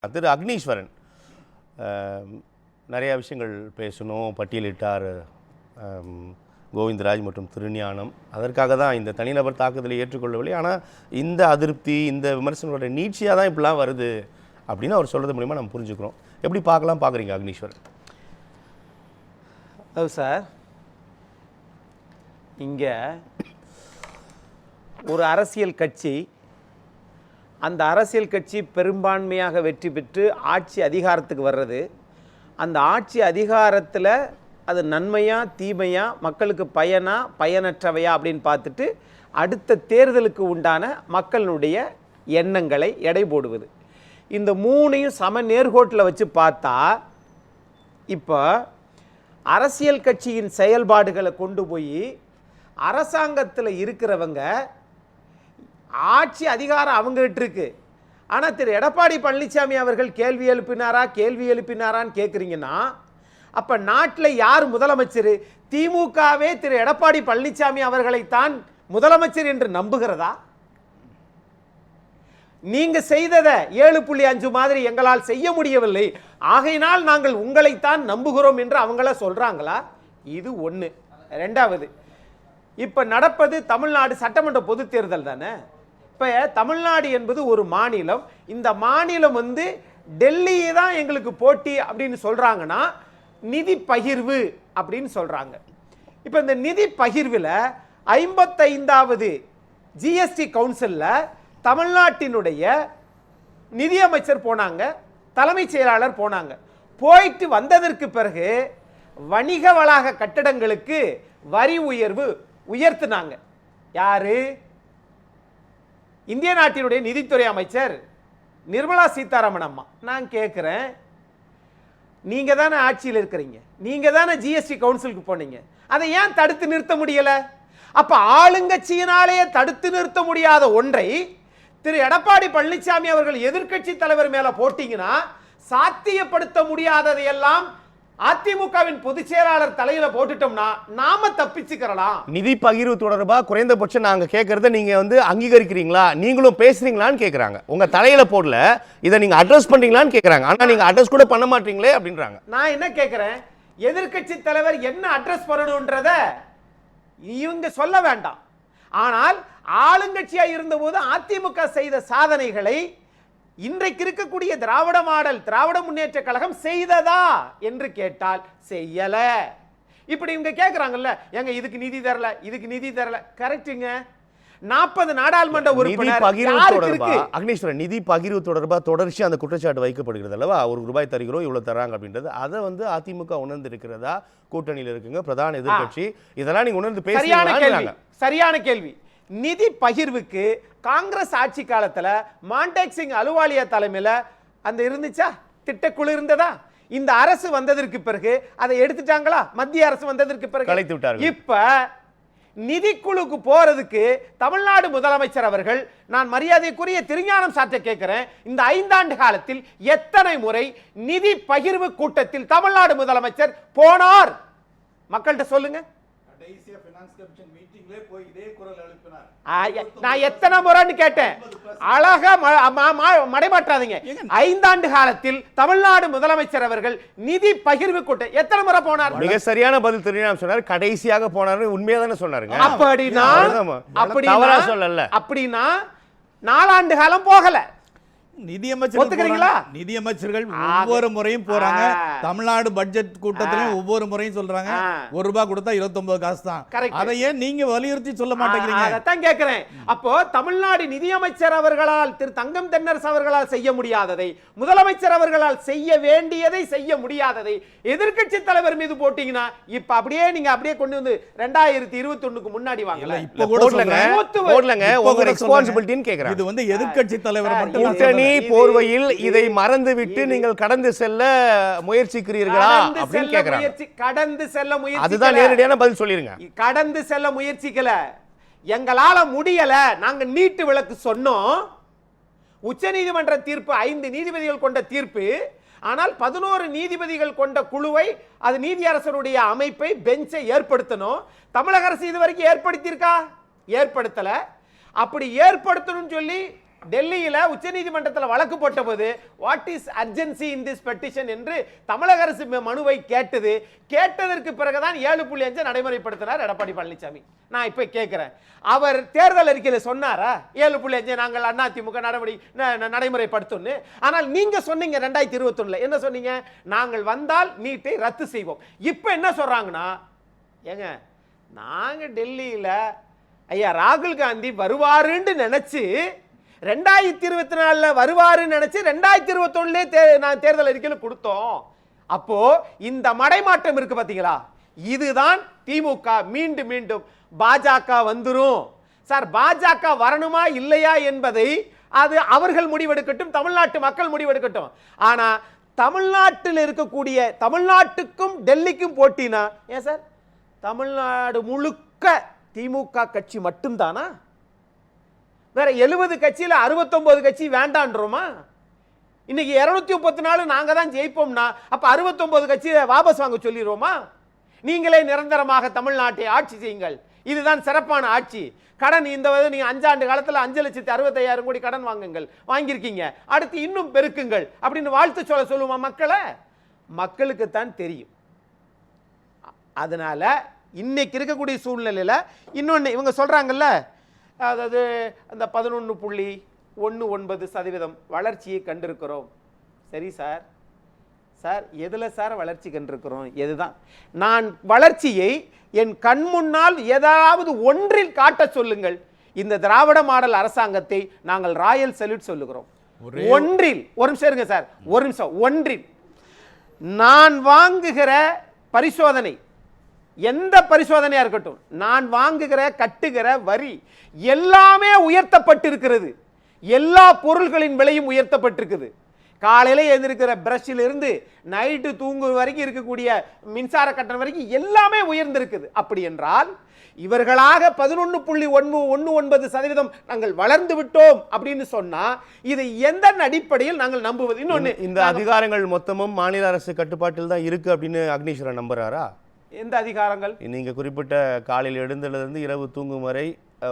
திரு அக்னீஸ்வரன் நிறையா விஷயங்கள் பேசணும் பட்டியலிட்டார் கோவிந்தராஜ் மற்றும் திருஞானம். அதற்காக தான் இந்த தனிநபர் தாக்குதலை ஏற்றுக்கொள்ளவில்லை. ஆனால் இந்த அதிருப்தி, இந்த விமர்சனங்களோட நீட்சியாக தான் இப்படிலாம் வருது அப்படின்னு அவர் சொல்கிறது மூலிமா நம்ம புரிஞ்சுக்கிறோம். எப்படி பார்க்குறீங்க அக்னீஸ்வரன்? சார், இங்கே ஒரு அரசியல் கட்சி, அந்த அரசியல் கட்சி பெரும்பான்மையாக வெற்றி பெற்று ஆட்சி அதிகாரத்துக்கு வர்றது, அந்த ஆட்சி அதிகாரத்தில் அது நன்மையா தீமையா, மக்களுக்கு பயனா பயனற்றவையா அப்படின்னு பார்த்துட்டு அடுத்த தேர்தலுக்கு உண்டான மக்களுடைய எண்ணங்களை எடை போடுவது. இந்த மூணையும் சம நேர்கோட்டில் வச்சு பார்த்தா இப்போ அரசியல் கட்சியின் செயல்பாடுகளை கொண்டு போய் அரசாங்கத்தில் இருக்கிறவங்க, ஆட்சி அதிகாரம் அவங்ககிட்ட இருக்கு, ஆனால் திரு எடப்பாடி பழனிசாமி அவர்கள் கேள்வி எழுப்பினாரான்னு கேட்குறீங்கன்னா, அப்போ நாட்டில் யார் முதலமைச்சர்? திமுகவே திரு எடப்பாடி பழனிசாமி அவர்களைத்தான் முதலமைச்சர் என்று நம்புகிறதா? நீங்க செய்ததை 7.5 மாதிரி எங்களால் செய்ய முடியவில்லை, ஆகையினால் நாங்கள் உங்களைத்தான் நம்புகிறோம் என்று அவங்கள சொல்றாங்களா? இது ஒன்று. ரெண்டாவது, இப்ப நடப்பது தமிழ்நாடு சட்டமன்ற பொது தேர்தல் தானே. இப்ப தமிழ்நாடு என்பது ஒரு மாநிலம். இந்த மாநிலம் டெல்லியே தான் எங்களுக்கு போட்டி அப்படின்னு சொல்றாங்கன்னா, நிதி பகிர்வு அப்படின்னு சொல்றாங்க. இப்ப இந்த நிதி பகிர்வில் 55வது ஜிஎஸ்டி கவுன்சில்ல தமிழ்நாட்டினுடைய நிதியமைச்சர் போனாங்க, தலைமைச் செயலாளர் போனாங்க. போயிட்டு வந்ததற்கு பிறகு வணிக வளாக கட்டடங்களுக்கு வரி உயர்த்தினாங்க. யாரு? இந்திய நாட்டினுடைய நிதித்துறை அமைச்சர் நிர்மலா சீதாராமன் அம்மா. நான் கேட்கிறேன், நீங்க தானே ஆட்சியில் இருக்கிறீங்க, நீங்க தானே ஜிஎஸ்டி கவுன்சிலுக்கு போனீங்க, அதை ஏன் தடுத்து நிறுத்த முடியல? அப்ப ஆளுங்கட்சியினாலேயே தடுத்து நிறுத்த முடியாத ஒன்றை திரு எடப்பாடி பழனிசாமி அவர்கள் எதிர்க்கட்சி தலைவர் மேல போட்டீங்கன்னா, சாத்தியப்படுத்த முடியாததையெல்லாம் அதிமுகவின் பொதுச் செயலாளர் தலையில போட்டுட்டோம்னா நாம தப்பிச்சுக்கலாம். நிதி பகிர்வு தொடர்பா குறைந்தபட்சம் நாங்க கேட்கறத நீங்க அங்கீகரிக்கிறீங்களா, நீங்களும் பேசுறீங்களான்னு கேக்குறாங்க. உங்க தலையில போடல, இதை நீங்க அட்ரஸ் பண்றீங்களான்னு கேக்குறாங்க. ஆனா நீங்க அட்ரஸ் கூட பண்ண மாட்டீங்களே அப்படின்றாங்க. நான் என்ன கேட்கிறேன், எதிர்க்கட்சி தலைவர் என்ன அட்ரஸ் பண்ணணும்ன்றத இவங்க சொல்ல வேண்டாம். ஆனால் ஆளுங்கட்சியா இருந்தபோது அதிமுக செய்த சாதனைகளை இன்றைக்கு இருக்கக்கூடிய திராவிட முன்னேற்ற கழகம் செய்ததா என்று கேட்டால் செய்யல. இப்படி இவங்க கேட்கறாங்கல்ல, எங்க இதுக்கு நிதி தரல. கரெக்ட்டுங்க. 40 நாடாளுமன்ற உறுப்பினர் அக்னீஸ்வரன் நிதி பகிர்வு தொடர்பா தொடர்ச்சி அந்த குற்றச்சாட்டு வைக்கப்படுகிறது அல்லவா? ₹1 தருகிறோம், இவ்வளவு தராங்க அப்படின்றது. அதை அதிமுக உணர்ந்து இருக்கிறதா? கூட்டணியில் இருக்குங்க பிரதான எதிர்கட்சி, இதெல்லாம் நீங்க உணர்ந்து பேசுறீங்களா? சரியான கேள்வி. நிதி பகிர்வுக்கு காங்கிரஸ் ஆட்சி காலத்துல மான்டேக் சிங் அலுவாலியா தலைமையில அந்த இருந்துச்சா, திட்டக்குழு இருந்ததா? இந்த அரசு வந்ததற்கு பிறகு அதை எடுத்துட்டாங்களா? மத்திய அரசு வந்ததற்கு பிறகு கலைத்து விட்டார்கள். இப்ப நிதிக்குழுக்கு போறதுக்கு தமிழ்நாடு முதலமைச்சர் அவர்கள், நான் மரியாதைக்குரிய திருஞானம் சாற்ற கேட்கிறேன், இந்த 5 ஆண்டு காலத்தில் எத்தனை முறை நிதி பகிர்வு கூட்டத்தில் தமிழ்நாடு முதலமைச்சர் போனார்? மக்கள்கிட்ட சொல்லுங்க. நான் எத்தனை முறைன்னு கேட்டேன், அழகா மடைமாற்றாதீங்க. 5 ஆண்டு காலத்தில் தமிழ்நாடு முதலமைச்சர் அவர்கள் நிதி பகிர்வு கூட்டம் எத்தனை முறை போனார்? மிக சரியான பதில் தெரியும் சொன்னார். கடைசியாக போனார், உண்மையாதானே சொன்னாருங்க. அப்படின்னா 4 ஆண்டு காலம் போகல. நிதியமைச்சர்கள் ஒவ்வொரு முறையும் போறாங்க. தமிழ்நாடு பட்ஜெட் கூட்டத்திலும் ஒவ்வொரு முறையும் சொல்றாங்க, ₹1 கொடுத்தா 29 காசு தான். அதை ஏன் நீங்க வலியுறுத்தி சொல்ல மாட்டேங்கிறீங்க? அதான் கேட்கிறேன். அப்போ தமிழ்நாடு நிதியமைச்சர் அவர்களால், திரு தங்கம் தென்னரசு அவர்களால் செய்ய முடியாததை, முதலமைச்சர் அவர்களால் செய்ய வேண்டியதை செய்ய முடியாததை எதிர்க்கட்சி தலைவர் மீது போட்டீங்கன்னா, இப்ப அப்படியே நீங்க கொண்டு வந்து 2021க்கு முன்னாடி வாங்கல. இப்ப கூட இது எதிர்க்கட்சி தலைவர் மட்டும் போர்வையில் இதை மறந்துவிட்டு நீங்கள் கடந்து செல்ல முயற்சிக்கிறீர்களா அப்படின்னு கேக்குறாங்க. கடந்து செல்ல முயற்சி, அதுதான் நேரடியான பதில் சொல்லிருங்க. கடந்து செல்ல முயற்சிக்கல, எங்களால முடியல. நாங்க நீட்டு விலக்கு சொன்னோம், உச்சநீதிமன்ற தீர்ப்பு 5 நீதிபதிகள் கொண்ட தீர்ப்பு. ஆனால் 11 நீதிபதிகள் கொண்ட குழுவை, அது நீதியரசருடைய அமைப்பை, பெஞ்சை ஏற்படுத்தணும். தமிழக அரசு இதுவரைக்கும் ஏற்படுத்தியிருக்கா? ஏற்படுத்தல. அப்படி ஏற்படுத்தணும்னு சொல்லி டெல்லியில உச்சநீதிமன்றத்தில் வழக்கு போட்டபோது what is urgency in this petition என்று தமிழக அரசு மனுவை கேட்டதற்கு பிறகுதான் 7.5 நடைமுறைப்படுத்தினார் எடப்பாடி பழனிசாமி. நான் இப்ப கேட்கிறேன், அவர் தேர்தல் அறிக்கையில் சொன்னாரா 7.5 நாங்கள் அதிமுக நடைமுறைப்படுத்தும்? ஆனால் நீங்க சொன்னீங்க 2021 என்ன சொன்னீங்க? நாங்கள் வந்தால் நீட்டை ரத்து செய்வோம். இப்ப என்ன சொல்றாங்கன்னா, ஏங்க நாங்க டெல்லியில ஐயா ராகுல் காந்தி வருவாருன்னு நினைச்சு 2024 வருவாருன்னு நினைச்சு 2021 நான் தேர்தல் அறிக்கையில் கொடுத்தோம். அப்போ இந்த மடைமாற்றம் இருக்கு பாத்தீங்களா, இதுதான் திமுக மீண்டும் மீண்டும் பாஜக வந்துரும் சார். பாஜக வரணுமா இல்லையா என்பதை அது அவர்கள் முடிவெடுக்கட்டும், தமிழ்நாட்டு மக்கள் முடிவெடுக்கட்டும். ஆனா தமிழ்நாட்டில் இருக்கக்கூடிய, தமிழ்நாட்டுக்கும் டெல்லிக்கும் போட்டினா ஏன் சார் தமிழ்நாடு முழுக்க திமுக கட்சி மட்டும்தானா? வேற 70 கட்சியில 69 கட்சி வேண்டான்றோமா? இன்னைக்கு 234 நாங்க தான் ஜெயிப்போம்னா அப்ப 69 கட்சியை வாபஸ் வாங்க சொல்லிடுவோமா? நீங்களே நிரந்தரமாக தமிழ்நாட்டை ஆட்சி செய்யுங்கள், இதுதான் சிறப்பான ஆட்சி. கடன் இந்த நீங்க 5 ஆண்டு காலத்தில் 5,65,000 கோடி கடன் வாங்குங்கள், வாங்கியிருக்கீங்க, அடுத்து இன்னும் பெருக்குங்கள் அப்படின்னு வாழ்த்து சொல்லுவோமா மக்களை? மக்களுக்கு தான் தெரியும். அதனால இன்னைக்கு இருக்கக்கூடிய சூழ்நிலையில இன்னொன்னு இவங்க சொல்றாங்கல்ல, அதாவது அந்த 11.19% வளர்ச்சியை கண்டிருக்கிறோம். சரி சார், சார் எதுல சார் வளர்ச்சி கண்டிருக்கிறோம்? எதுதான் நான் வளர்ச்சியை என் கண் முன்னால் ஏதாவது ஒன்றில் காட்ட சொல்லுங்கள். இந்த திராவிட மாடல் அரசாங்கத்தை நாங்கள் ராயல் சல்யூட் சொல்லுகிறோம். ஒன்றில், ஒரு நிமிஷம் இருங்க சார், ஒரு நிமிஷம். ஒன்றில் நான் வாங்குகிற பரிசோதனை, எந்த பரிசோதனையா இருக்கட்டும், நான் வாங்குகிற கட்டுகிற வரி எல்லாமே உயர்த்தப்பட்டிருக்கிறது. எல்லா பொருள்களின் விலையும் உயர்த்தப்பட்டிருக்குது. காலையில எழுந்திருக்கிற பிரஷ்ல இருந்து நைட்டு தூங்கு வரைக்கும் இருக்கக்கூடிய மின்சார கட்டணம் வரைக்கும் எல்லாமே உயர்ந்திருக்குது. அப்படி என்றால் இவர்களாக 11.19% நாங்கள் வளர்ந்து விட்டோம் அப்படின்னு சொன்னா இது எந்த அடிப்படையில் நாங்கள் நம்புவது? இன்னொன்னு, இந்த அதிகாரங்கள் மொத்தமும் மாநில அரசு கட்டுப்பாட்டில் தான் இருக்கு அப்படின்னு அக்னீஸ்வரன் நம்புறாரா? எந்த அதிகாரங்கள்? நீங்க குறிப்பிட்ட காலையில் எழுந்ததிலிருந்து இரவு தூங்கும் வரை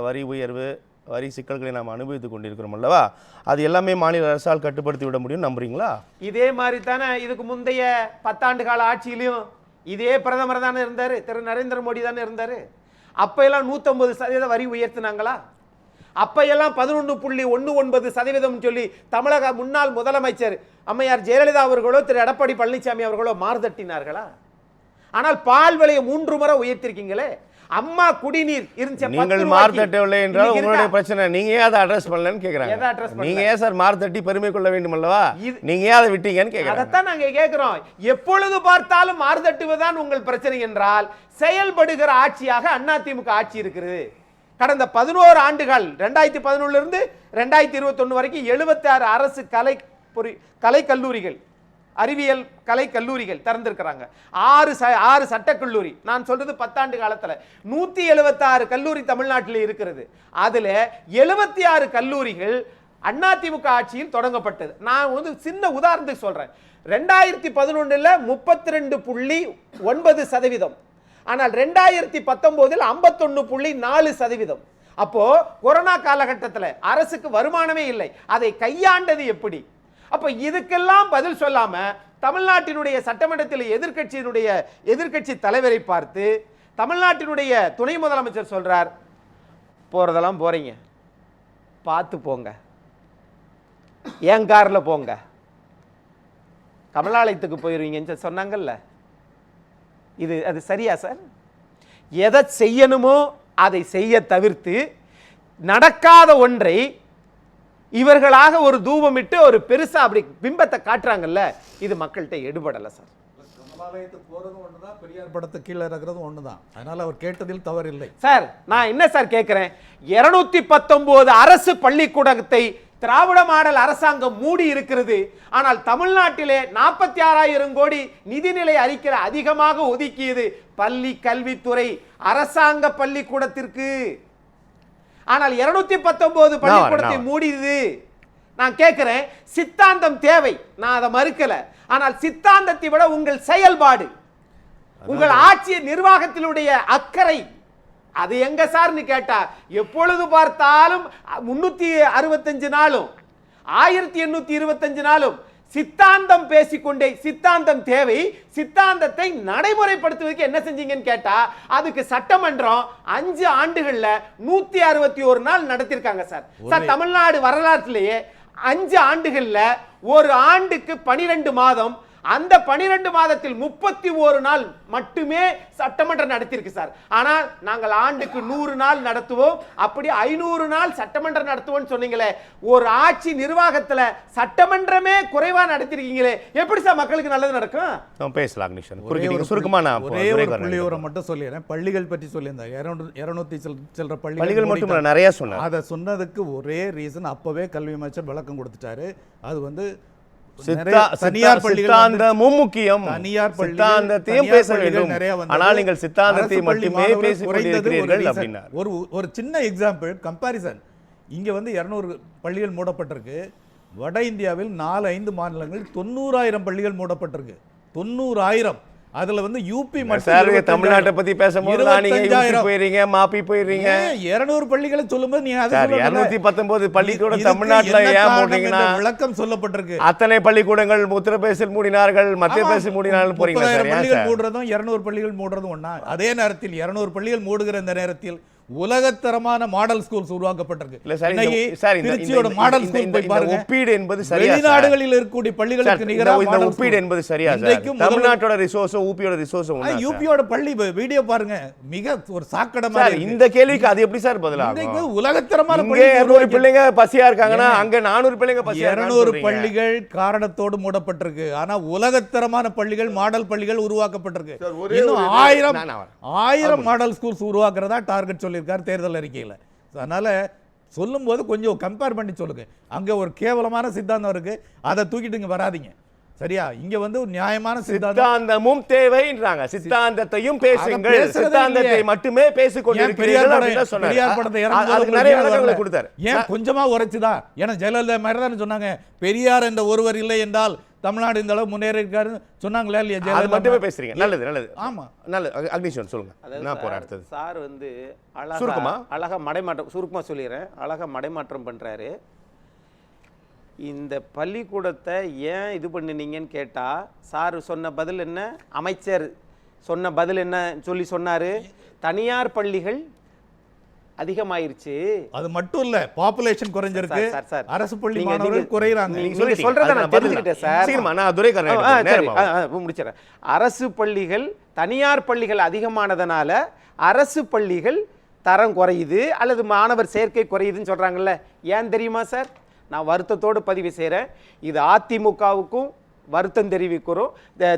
வரி உயர்வு, வரி சிக்கல்களை நாம் அனுபவித்துக் கொண்டிருக்கிறோம் அல்லவா, அது எல்லாமே மாநில அரசால் கட்டுப்படுத்தி விட முடியும் நம்புறீங்களா? இதே மாதிரி தானே இதுக்கு முந்தைய 10 ஆண்டு கால ஆட்சியிலையும் இதே பிரதமர் தானே இருந்தாரு, திரு நரேந்திர மோடி தானே இருந்தாரு. அப்ப எல்லாம் 150% வரி உயர்த்தினாங்களா? அப்ப எல்லாம் 11.19% சொல்லி தமிழக முன்னாள் முதலமைச்சர் அம்மையார் ஜெயலலிதா அவர்களோ திரு எடப்பாடி பழனிசாமி அவர்களோ மார்தட்டினார்களா? ஆனால் பால் விலையை 3 முறை உயர்த்திருக்கீங்களே. அம்மா குடிநீர் இருந்துச்சு, நீங்கள் மார்த்தட்டவில்லை என்றால் உங்களுடைய பிரச்சனை. நீங்க ஏன் அதை அட்ரஸ் பண்ணலன்னு கேக்குறாங்க. நீங்க ஏன் சார் மார்த்தட்டி பெருமை கொள்ள வேண்டும் அல்லவா? நீங்க ஏன் அதை விட்டீங்கன்னு கேக்குறாங்க. அதைத்தான் நாங்க கேட்கிறோம். எப்பொழுது பார்த்தாலும் மார்த்தட்டுவதுதான் உங்கள் பிரச்சனை என்றால் செயல்படுகிற ஆட்சியாக அதிமுக ஆட்சி இருக்கிறது. கடந்த 11 ஆண்டுகள் 2011 இருந்து 2021 வரைக்கும் 76 அரசு கலை கல்லூரிகள், அறிவியல் கலை கல்லூரிகள் திறந்திருக்கிறாங்க. 6 சட்டக்கல்லூரி. நான் சொல்றது 10 ஆண்டு காலத்துல 176 கல்லூரி தமிழ்நாட்டில் இருக்கிறது. அதுல 76 கல்லூரிகள் அதிமுக ஆட்சியில் தொடங்கப்பட்டது. நான் வந்து சின்ன உதாரணத்துக்கு சொல்றேன். 2011 32.9%, ஆனால் 2019 51.4%. அப்போ கொரோனா காலகட்டத்தில் அரசுக்கு வருமானமே இல்லை, அதை கையாண்டது எப்படி? அப்ப இதுக்கெல்லாம் பதில் சொல்லாம தமிழ்நாட்டினுடைய சட்டமன்றத்தில் எதிர்க்கட்சி தலைவரை பார்த்து தமிழ்நாட்டினுடைய துணை முதலமைச்சர் சொல்றார், போறதெல்லாம் போறீங்க, பார்த்து போங்க, ஏன் கார்ல போங்க, கமலாலயத்துக்கு போயிருவீங்கன்னு சொன்னாங்கல்ல. அது சரியா சார்? எதை செய்யணுமோ அதை செய்ய தவிர்த்து நடக்காத ஒன்றை இவர்களாக ஒரு தூபமிட்டு ஒரு பெருசா அப்படி பிம்பத்தை காட்டுறாங்கல்ல, இது மக்கள்கிட்ட எடுபடல சார். கமலாலயத்துக்கு போறதும் ஒண்ணுதான், பெரியார் படத்து கீழே இருக்கிறதும் ஒண்ணுதான். அதனால அவர் கேட்டதில் தவறில்லை சார். நான் என்ன சார் கேட்கிறேன், 219 அரசு பள்ளிக்கூடத்தை திராவிட மாடல் அரசாங்கம் மூடி இருக்கிறது. ஆனால் தமிழ்நாட்டிலே 46,000 கோடி நிதிநிலை அறிக்கை அதிகமாக ஒதுக்கியது பள்ளி கல்வித்துறை அரசாங்க பள்ளிக்கூடத்திற்கு. ஆனால் 219 பள்ளிக்கூடத்தை மூடியது. நான் கேட்கிறேன், சித்தாந்தம் தேவை, நான் அதை மறுக்கல. ஆனால் சித்தாந்தத்தை விட உங்கள் செயல்பாடு, உங்கள் ஆட்சி நிர்வாகத்தினுடைய அக்கறை, அது எங்க சார்னு கேட்டா எப்பொழுது பார்த்தாலும் 365 நாளும் 1825 நாளும் சித்தாந்தம் பேசிக்கொண்டே, சித்தாந்தம் தேவை, சித்தாந்தத்தை நடைமுறைப்படுத்துவதற்கு என்ன செஞ்சீங்கன்னு கேட்டா அதுக்கு சட்டமன்றம் 5 ஆண்டுகள்ல 161 நாள் நடத்திருக்காங்க சார். தமிழ்நாடு வரலாற்றிலேயே 5 ஆண்டுகள்ல ஒரு ஆண்டுக்கு 12 மாதம், அந்த 12 மாதத்தில் 31 நாள் மட்டுமே சட்டமன்றம் நடத்தியிருக்கு சார். ஆனால் நாங்கள் ஆண்டுக்கு 100 நாள் நடத்துவோம், அப்படி 500 நாள் சட்டமன்றம் நடத்துவோம்னு சொன்னீங்களே. ஒரு ஆட்சி நிர்வாகத்துல சட்டமன்றமே குறைவா நடத்திருக்கீங்களே, எப்படி சார் மக்களுக்கு நல்லது நடக்கும்? நம்ம பேசலாம் அக்னிஷன். சுருக்கமா நான் ஒரே ஒரு புள்ளிவிவரம் மட்டும் சொல்லிடுறேன். பள்ளிகள் பற்றி சொல்லியிருந்தாங்க, 200 சில்லற பள்ளிகள் மட்டும் நிறைய சொன்னாங்க. அதை சொன்னதுக்கு ஒரே ரீசன் அப்பவே கல்வி அமைச்சர் விளக்கம் கொடுத்துட்டாரு. அது வந்து தனியார் சித்தாந்தமும் முக்கியம், சித்தாந்தத்தையும் பேச வேண்டும். ஆனால் நீங்கள் சித்தாந்தத்தை மட்டுமே பேசிக் கொண்டிருக்கிறீர்கள் அப்படின்னா ஒரு சின்ன எக்ஸாம்பிள் கம்பாரிசன். இங்க வந்து 200 பள்ளிகள் மூடப்பட்டிருக்கு. வட இந்தியாவில் 4-5 மாநிலங்களில் 90,000 பள்ளிகள் மூடப்பட்டிருக்கு. 90,000. அதுல வந்து யூபி மட்டும் தமிழ்நாட்டை பத்தி பேசும்போது நீங்க போயிடுறீங்க, மாப்பி போயிடுறீங்க. 200 பள்ளிகளை சொல்லும்போது நீங்க 219 பள்ளிக்கூடம் தமிழ்நாட்டுல ஏன் மூடுறீங்கன்னா விளக்கம் சொல்லப்பட்டிருக்கு. அத்தனை பள்ளிக்கூடங்கள் உத்தரப்பிரதேசத்தில் மூடினார்கள், மத்திய பிரதேசத்தில் மூடினார்கள். 30,000 பள்ளிகள் மூடுறதும் 200 பள்ளிகள் மூடுறதும் ஒண்ணா? அதே நேரத்தில் 200 பள்ளிகள் மூடுகிற இந்த நேரத்தில் உலகத்தரமான மாடல் ஸ்கூல்ஸ் உருவாக்கப்பட்டிருக்கு. திருச்சியோட மாடல் ஸ்கூல் போய் பாருங்க. ஒப்பீடு என்பது சரியா? வெளிநாடுகளில் இருக்கக்கூடிய பள்ளிகளுக்கு நிகராக இந்த ஒப்பீடு என்பது சரியா? தமிழ்நாட்டோட ரிசோர்ஸ் ஊபியோட ரிசோர்ஸ் ஒண்ணா? யூபியோட பள்ளி வீடியோ பாருங்க, மிக ஒரு சாக்கடமா இருக்கு. இந்த கேள்விக்கு அது எப்படி சார் பதிலாகும்? உலகத்தரமான பள்ளி 200 பிள்ளைங்க பசியா இருக்காங்கன்னா அங்க 400 பிள்ளைங்க பசியா இருக்காங்க. 200 பள்ளிகள் காரணத்தோடு மூடப்பட்டிருக்கு. ஆனா உலகத்தரமான பள்ளிகள், மாடல் பள்ளிகள் உருவாக்கப்பட்டிருக்கு. இன்னும் 1000 மாடல் ஸ்கூல்ஸ் உருவாக்குறதா டார்கெட் சொல்லி தேர்தல் அறிக்கையில். அதனால சொல்லும்போது கொஞ்சம் கம்பேர் பண்ணி சொல்லுங்க. அங்க ஒரு கேவலமான சித்தாந்தம் இருக்கு, அதை தூக்கிட்டு இங்க வராதீங்க. சரியா? இங்க வந்து நியாயமான சித்தாந்தமும் தேவைன்றாங்க. சித்தாந்தத்தையும் பேசுங்கள், சித்தாந்தத்தை மட்டுமே பேசிக்கொண்டிருக்கிறீர்கள். பெரியார் படத்தை கொடுத்தாரு. ஏன் கொஞ்சமா உரைச்சுதா? ஏன்னா ஜெயலலிதா மாதிரி தானே சொன்னாங்க, பெரியார் என்ற ஒருவர் இல்லை என்றால் தமிழ்நாடு இந்த அளவு முன்னேறி இருக்காரு சொன்னாங்களா இல்லையா? அது மட்டுமே பேசுறீங்க. நல்லது நல்லது. ஆமா நல்லது. அக்னிஷன் சொல்லுங்க. நான் போறேன் அடுத்தது. சார் வந்து அழகா மடைமாற்றம், சுருக்கமா சொல்லிடுறேன், அழகா மடைமாற்றம் பண்றாரு. இந்த பள்ளிக்கூடத்தை ஏன் இது பண்ணினீங்கன்னு கேட்டா சார் சொன்ன பதில் என்ன, அமைச்சர் சொன்ன பதில் என்ன சொல்லி சொன்னாரு? தனியார் பள்ளிகள் அதிகமாயிருச்சு. அது மட்டும் இல்ல, பாப்புலேஷன் குறைஞ்சிருக்கு, அரசு பள்ளி மாணவர்கள் குறையறாங்க. நீங்க சொல்றத நான் தெரிஞ்சுக்கிட்டேன் சார். சீக்கிரமா நான் துரைக்கரன் முடிச்சறேன். அரசு பள்ளிகள் தனியார் பள்ளிகள் அதிகமானதனால அரசு பள்ளிகள் தரம் குறையுது அல்லது மாணவர் சேர்க்கை குறையுதுன்னு சொல்றாங்கல்ல. ஏன் தெரியுமா சார்? நான் வருத்தத்தோடு பதிவு செய்கிறேன். இது அதிமுகவுக்கும் வருத்தம் தெரிவிக்கிறோம்,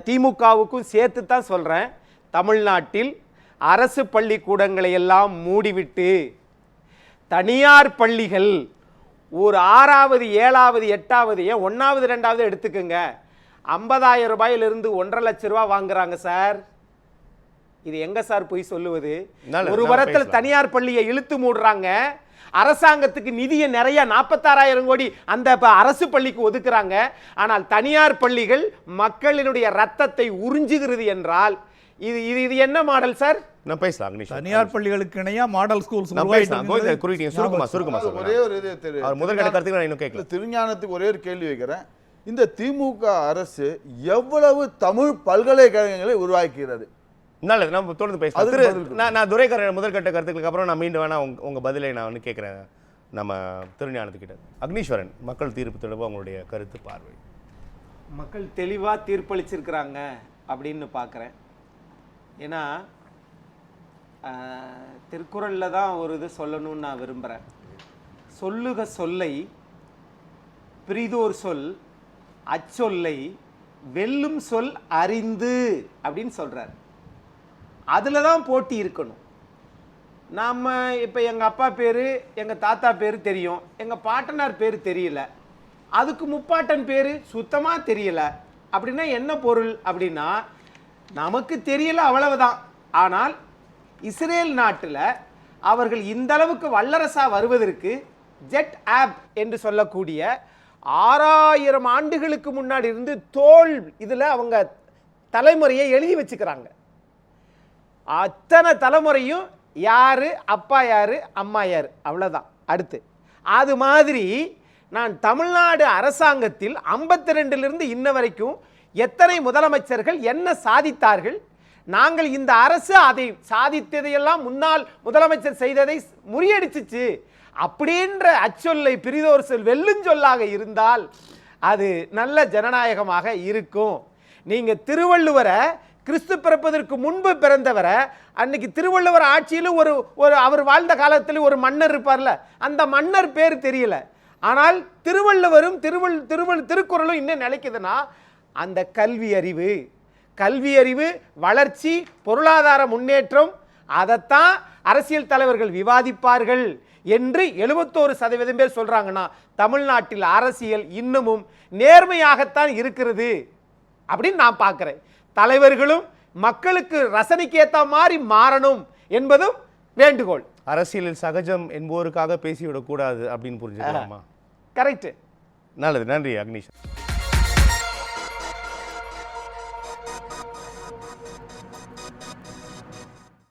திமுகவுக்கும் சேர்த்து தான் சொல்கிறேன். தமிழ்நாட்டில் அரசு பள்ளிக்கூடங்களை எல்லாம் மூடிவிட்டு தனியார் பள்ளிகள் ஒரு 6வது 7வது 8வது 1வது 2வது எடுத்துக்கோங்க, 50,000 ரூபாயிலிருந்து 1.5 லட்சம் ரூபாய் வாங்குறாங்க சார். இது எங்க சார் போய் சொல்லுவது? ஒரு வாரத்தில் தனியார் பள்ளியை இழுத்து மூடுறாங்க. அரசாங்கத்துக்கு நிதியை நிறைய 46,000 கோடி அந்த அரசு பள்ளிக்கு ஒதுக்குறாங்க. ஆனால் தனியார் பள்ளிகள் மக்களினுடைய ரத்தத்தை உறிஞ்சுகிறது என்றால் இது இது என்ன மாடல் சார்? நான் பேசலாம். தனியார் பள்ளிகளுக்கு இணையா மாடல் ஸ்கூல்ஸ் திருஞானத்துக்கு ஒரே ஒரு கேள்வி வைக்கிறேன். இந்த திமுக அரசு எவ்வளவு தமிழ் பல்கலைக்கழகங்களை உருவாக்குகிறது? நல்லது, நம்ம தொடர்ந்து பேசலாம். நான் துரைக்கரன் முதற்கட்ட கருத்துக்களுக்கு அப்புறம் நான் மீண்டும் வேணா உங்க பதிலை நான் வந்து கேட்கிறேன் நம்ம திருஞானத்துக்கிட்ட. அக்னீஸ்வரன், மக்கள் தீர்ப்பு தொடர்பாக உங்களுடைய கருத்து பார்வை. மக்கள் தெளிவா தீர்ப்பளிச்சிருக்கிறாங்க அப்படின்னு பார்க்குறேன். ஏன்னா திருக்குறளில் தான் ஒரு இது சொல்லணும்னு நான் விரும்புகிறேன். சொல்லுக சொல்லை பிரிதோர் சொல் அச்சொல்லை வெல்லும் சொல் அறிந்து அப்படின்னு சொல்கிறார். அதில் தான் போட்டி இருக்கணும். நாம் இப்போ எங்கள் அப்பா பேர் எங்கள் தாத்தா பேர் தெரியும், எங்கள் பாட்டனார் பேர் தெரியல, அதுக்கு முப்பாட்டன் பேர் சுத்தமாக தெரியல. அப்படின்னா என்ன பொருள் அப்படின்னா நமக்கு தெரியல அவ்வளவுதான். ஆனால் இஸ்ரேல் நாட்டில் அவர்கள் இந்த அளவுக்கு வல்லரசா வருவதற்கு ஜெட் ஆப் என்று சொல்லக்கூடிய 6000 ஆண்டுகளுக்கு முன்னாடி இருந்து தோல் இதில் அவங்க தலைமுறையை எழுதி வச்சுக்கிறாங்க. அத்தனை தலைமுறையும் யாரு அப்பா யாரு அம்மா யாரு அவ்வளவுதான். அடுத்து அது மாதிரி நான் தமிழ்நாடு அரசாங்கத்தில் 52லிருந்து இன்ன வரைக்கும் எத்தனை முதலமைச்சர்கள் என்ன சாதித்தார்கள், நாங்கள் இந்த அரசு அதை சாதித்ததையெல்லாம் முன்னாள் முதலமைச்சர் செய்ததை முறியடிச்சிச்சு அப்படின்ற அச்சொல்லை பிரிதோர் சொல் வெல்லுஞ்சொல்லாக இருந்தால் அது நல்ல ஜனநாயகமாக இருக்கும். நீங்க திருவள்ளுவரை கிறிஸ்து பிறப்பதற்கு முன்பு பிறந்தவரை அன்னைக்கு திருவள்ளுவர் ஆட்சியில் ஒரு அவர் வாழ்ந்த காலத்தில் ஒரு மன்னர் இருப்பார்ல, அந்த மன்னர் பேர் தெரியல. ஆனால் திருவள்ளுவரும் திருக்குறளும் இன்னும் நிலைக்குதுன்னா அந்த கல்வி அறிவு வளர்ச்சி பொருளாதார முன்னேற்றம் அதைத்தான் அரசியல் தலைவர்கள் விவாதிப்பார்கள் என்று 71% பேர் சொல்றாங்கன்னா தமிழ்நாட்டில் அரசியல் இன்னமும் நேர்மையாகத்தான் இருக்கிறது அப்படின்னு நான் பார்க்கிறேன். தலைவர்களும் மக்களுக்கு ரசனைக்கு ஏற்ற மாதிரி மாறணும் என்பதும் வேண்டுகோள். அரசியலில் சகஜம் என்போருக்காக பேசிவிடக்கூடாது அப்படின்னு புரிஞ்சுக்கலாமா? கரெக்ட். நல்லது, நன்றி அக்னீஷ்.